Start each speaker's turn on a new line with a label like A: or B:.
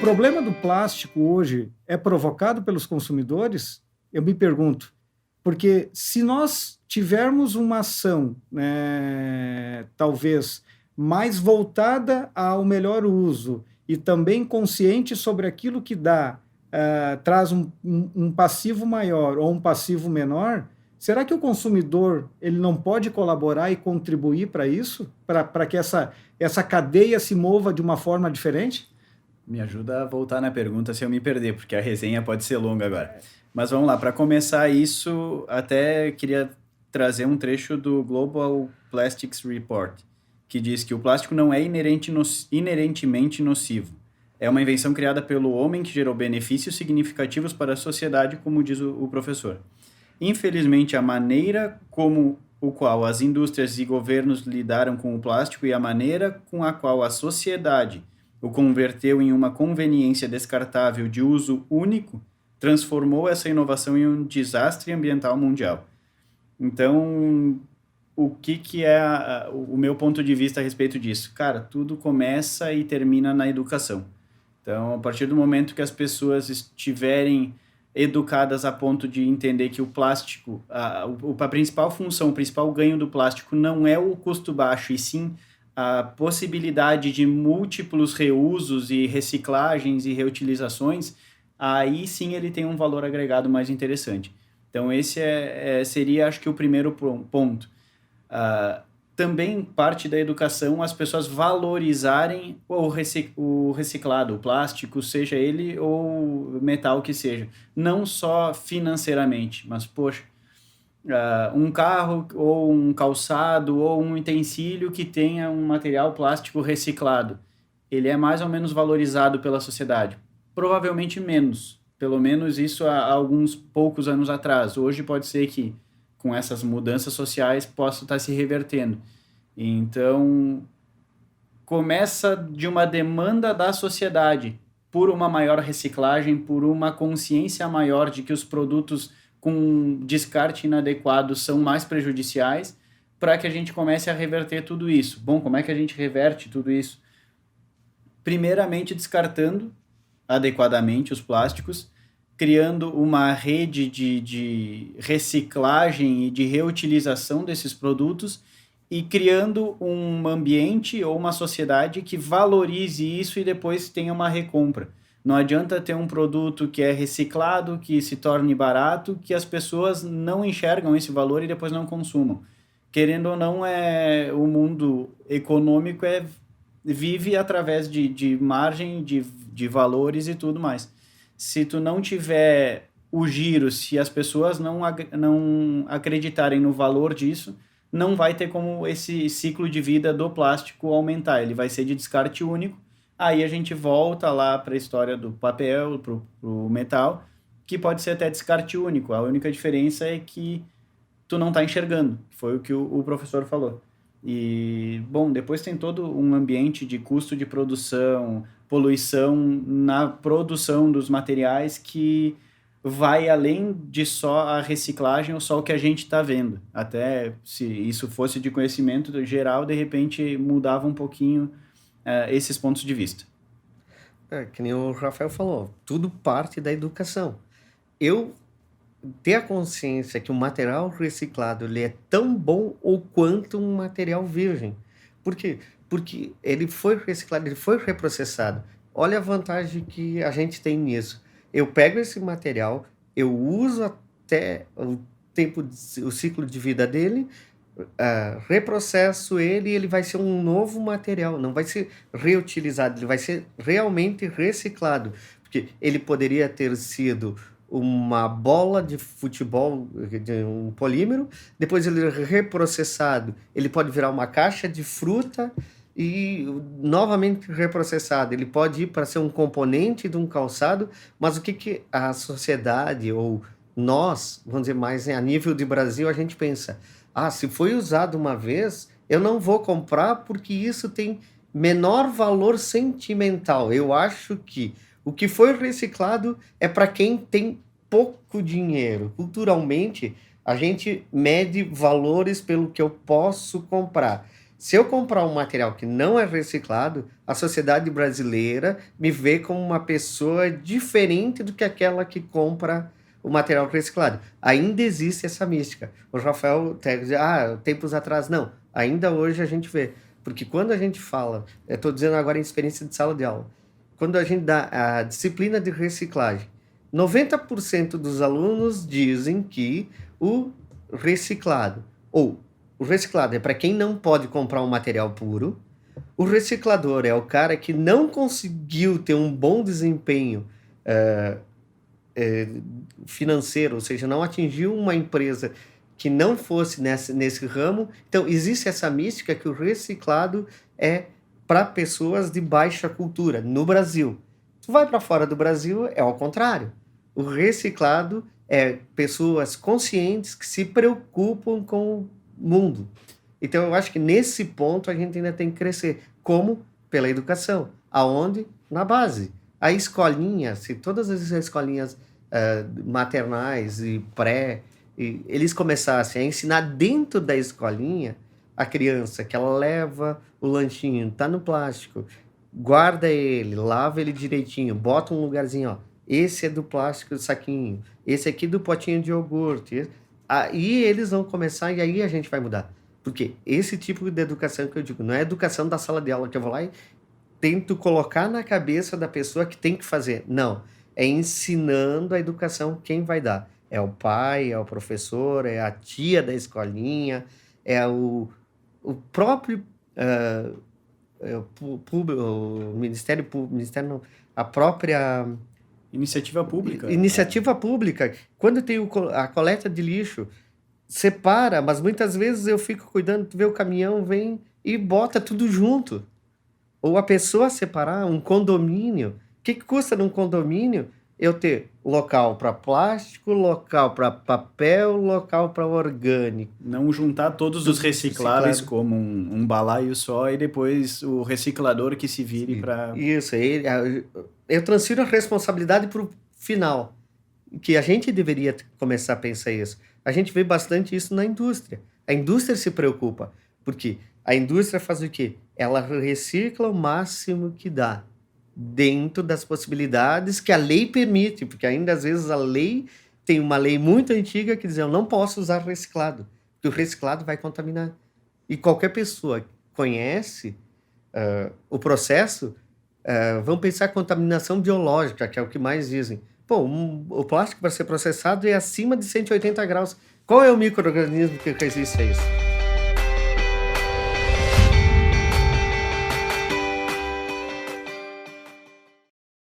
A: problema do plástico hoje é provocado pelos consumidores? Eu me pergunto. Porque se nós tivermos uma ação, né, talvez mais voltada ao melhor uso e também consciente sobre aquilo que dá, traz um passivo maior ou um passivo menor, será que o consumidor ele não pode colaborar e contribuir para isso? Para que essa cadeia se mova de uma forma diferente?
B: Me ajuda a voltar na pergunta se eu me perder, porque a resenha pode ser longa agora. Mas vamos lá, para começar isso, até queria trazer um trecho do Global Plastics Report, que diz que o plástico não é inerentemente nocivo. É uma invenção criada pelo homem que gerou benefícios significativos para a sociedade, como diz o professor. Infelizmente, a maneira como o qual as indústrias e governos lidaram com o plástico e a maneira com a qual a sociedade o converteu em uma conveniência descartável de uso único, transformou essa inovação em um desastre ambiental mundial. Então, o que é o meu ponto de vista a respeito disso? Cara, tudo começa e termina na educação. Então, a partir do momento que as pessoas estiverem educadas a ponto de entender que o plástico, a principal função, o principal ganho do plástico não é o custo baixo, e sim a possibilidade de múltiplos reusos e reciclagens e reutilizações, aí sim ele tem um valor agregado mais interessante. Então, esse seria, acho que, o primeiro ponto. Também parte da educação as pessoas valorizarem o reciclado, o plástico, seja ele ou metal que seja. Não só financeiramente, mas, poxa, um carro ou um calçado ou um utensílio que tenha um material plástico reciclado, ele é mais ou menos valorizado pela sociedade? Provavelmente menos. Pelo menos isso há alguns poucos anos atrás. Hoje pode ser que com essas mudanças sociais possa estar se revertendo. Então, começa de uma demanda da sociedade por uma maior reciclagem, por uma consciência maior de que os produtos com descarte inadequado são mais prejudiciais, para que a gente comece a reverter tudo isso. Bom, como é que a gente reverte tudo isso? Primeiramente, descartando adequadamente os plásticos, criando uma rede de reciclagem e de reutilização desses produtos e criando um ambiente ou uma sociedade que valorize isso e depois tenha uma recompra. Não adianta ter um produto que é reciclado, que se torne barato, que as pessoas não enxergam esse valor e depois não consumam. Querendo ou não, o mundo econômico vive através de margem, de valores e tudo mais. Se tu não tiver o giro, se as pessoas não acreditarem no valor disso, não vai ter como esse ciclo de vida do plástico aumentar. Ele vai ser de descarte único. Aí a gente volta lá para a história do papel, para o metal, que pode ser até descarte único. A única diferença é que tu não está enxergando. Foi o que o professor falou. E, bom, depois tem todo um ambiente de custo de produção, poluição na produção dos materiais que vai além de só a reciclagem ou só o que a gente está vendo. Até se isso fosse de conhecimento geral, de repente mudava um pouquinho esses pontos de vista.
C: Que nem o Rafael falou, tudo parte da educação. Eu ter a consciência que o material reciclado ele é tão bom ou quanto um material virgem. Por quê? Porque ele foi reciclado, ele foi reprocessado. Olha a vantagem que a gente tem nisso. Eu pego esse material, eu uso até o ciclo de vida dele, reprocesso ele e ele vai ser um novo material, não vai ser reutilizado, ele vai ser realmente reciclado. Porque ele poderia ter sido uma bola de futebol, de um polímero, depois ele é reprocessado, ele pode virar uma caixa de fruta e novamente reprocessado. Ele pode ir para ser um componente de um calçado, mas o que a sociedade ou nós, vamos dizer mais a nível de Brasil, a gente pensa, se foi usado uma vez, eu não vou comprar porque isso tem menor valor sentimental. Eu acho que o que foi reciclado é para quem tem pouco dinheiro. Culturalmente, a gente mede valores pelo que eu posso comprar. Se eu comprar um material que não é reciclado, a sociedade brasileira me vê como uma pessoa diferente do que aquela que compra o material reciclado. Ainda existe essa mística. O Rafael diz, tempos atrás, não. Ainda hoje a gente vê. Porque quando a gente fala, eu estou dizendo agora em experiência de sala de aula, quando a gente dá a disciplina de reciclagem, 90% dos alunos dizem que o reciclado é para quem não pode comprar um material puro, o reciclador é o cara que não conseguiu ter um bom desempenho financeiro, ou seja, não atingiu uma empresa que não fosse nesse ramo. Então, existe essa mística que o reciclado é para pessoas de baixa cultura, no Brasil. Tu vai para fora do Brasil, é ao contrário. O reciclado é pessoas conscientes que se preocupam com o mundo. Então, eu acho que nesse ponto a gente ainda tem que crescer. Como? Pela educação. Aonde? Na base. A escolinha, se todas as escolinhas maternais e eles começassem a ensinar dentro da escolinha a criança que ela leva o lanchinho, tá no plástico, guarda ele, lava ele direitinho, bota um lugarzinho, ó, esse é do plástico do saquinho, esse aqui do potinho de iogurte. Aí eles vão começar e aí a gente vai mudar. Porque esse tipo de educação que eu digo, não é educação da sala de aula que eu vou lá e tento colocar na cabeça da pessoa que tem que fazer. Não, é ensinando a educação quem vai dar. É o pai, é o professor, é a tia da escolinha, é o próprio o Ministério Público, Ministério não, a própria
B: Iniciativa pública.
C: Iniciativa pública. Quando tem a coleta de lixo, separa, mas muitas vezes eu fico cuidando, tu vê o caminhão, vem e bota tudo junto. Ou a pessoa separar um condomínio. O que custa num condomínio eu ter local para plástico, local para papel, local para orgânico?
B: Não juntar todos os recicláveis como um balaio só e depois o reciclador que se vire para...
C: Isso, eu transfiro a responsabilidade para o final, que a gente deveria começar a pensar isso. A gente vê bastante isso na indústria. A indústria se preocupa, porque a indústria faz o quê? Ela recicla o máximo que dá, dentro das possibilidades que a lei permite, porque ainda às vezes a lei tem uma lei muito antiga que diz eu não posso usar reciclado, porque o reciclado vai contaminar. E qualquer pessoa que conhece o processo, vão pensar contaminação biológica, que é o que mais dizem. Pô, o plástico para ser processado é acima de 180 graus. Qual é o micro-organismo que resiste a isso?